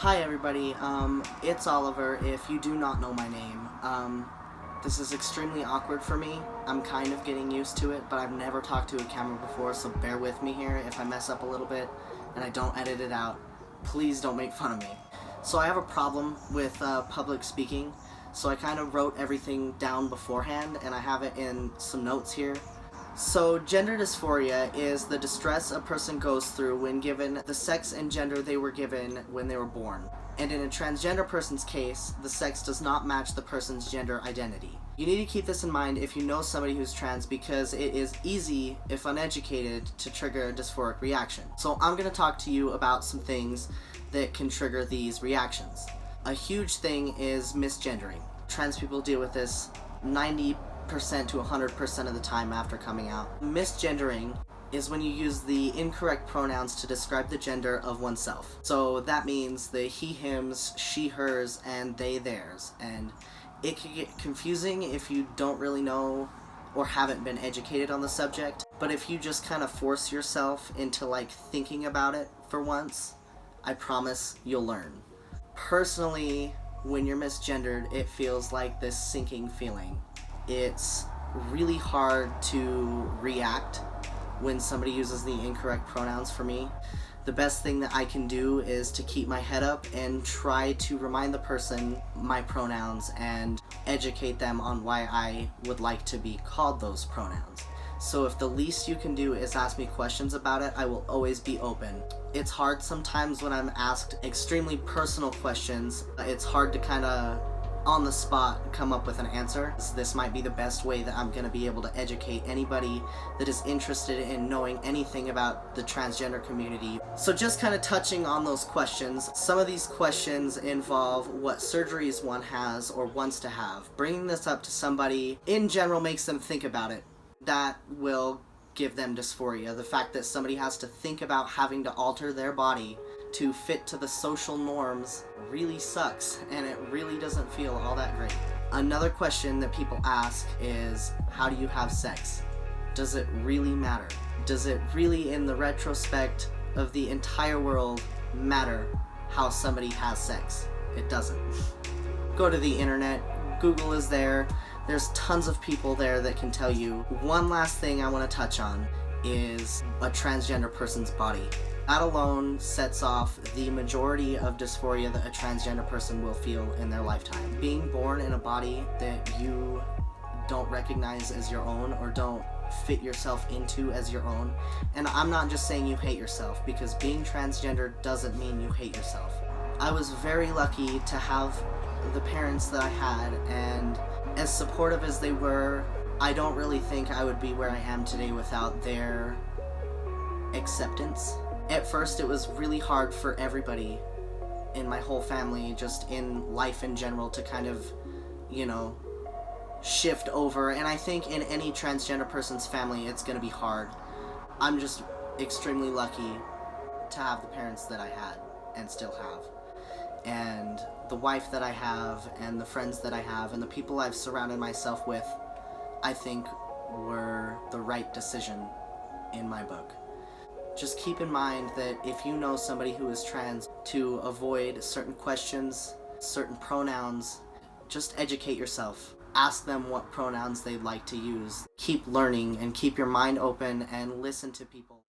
Hi everybody, it's Oliver if you do not know my name. This is extremely awkward for me. I'm kind of getting used to it, but I've never talked to a camera before, so bear with me here if I mess up a little bit and I don't edit it out. Please don't make fun of me. So I have a problem with public speaking, so I kind of wrote everything down beforehand and I have it in some notes here. So, gender dysphoria is the distress a person goes through when given the sex and gender they were given when they were born. And in a transgender person's case, the sex does not match the person's gender identity. You need to keep this in mind if you know somebody who's trans because it is easy, if uneducated, to trigger a dysphoric reaction. So I'm going to talk to you about some things that can trigger these reactions. A huge thing is misgendering. Trans people deal with this 90% to 100% of the time after coming out. Misgendering is when you use the incorrect pronouns to describe the gender of oneself. So that means the he, hims, she, hers, and they, theirs. And it can get confusing if you don't really know or haven't been educated on the subject. But if you just kind of force yourself into thinking about it for once, I promise you'll learn. Personally, when you're misgendered, it feels like this sinking feeling. It's really hard to react when somebody uses the incorrect pronouns for me. The best thing that I can do is to keep my head up and try to remind the person my pronouns and educate them on why I would like to be called those pronouns. So if the least you can do is ask me questions about it, I will always be open. It's hard sometimes when I'm asked extremely personal questions. It's hard to kind of on the spot come up with an answer. This might be the best way that I'm going to be able to educate anybody that is interested in knowing anything about the transgender community. So just kind of touching on those questions, some of these questions involve what surgeries one has or wants to have. Bringing this up to somebody in general makes them think about it. That will give them dysphoria. The fact that somebody has to think about having to alter their body to fit to the social norms really sucks, and it really doesn't feel all that great. Another question that people ask is, how do you have sex? Does it really matter? Does it really, in the retrospect of the entire world, matter how somebody has sex? It doesn't. Go to the internet, Google is there, there's tons of people there that can tell you. One last thing I want to touch on is a transgender person's body. That alone sets off the majority of dysphoria that a transgender person will feel in their lifetime. Being born in a body that you don't recognize as your own or don't fit yourself into as your own. And I'm not just saying you hate yourself, because being transgender doesn't mean you hate yourself. I was very lucky to have the parents that I had, and as supportive as they were, I don't really think I would be where I am today without their acceptance. At first, it was really hard for everybody in my whole family, just in life in general, to kind of, shift over. And I think in any transgender person's family, it's going to be hard. I'm just extremely lucky to have the parents that I had and still have. And the wife that I have, and the friends that I have, and the people I've surrounded myself with, I think were the right decision in my book. Just keep in mind that if you know somebody who is trans, to avoid certain questions, certain pronouns, just educate yourself. Ask them what pronouns they'd like to use. Keep learning and keep your mind open and listen to people.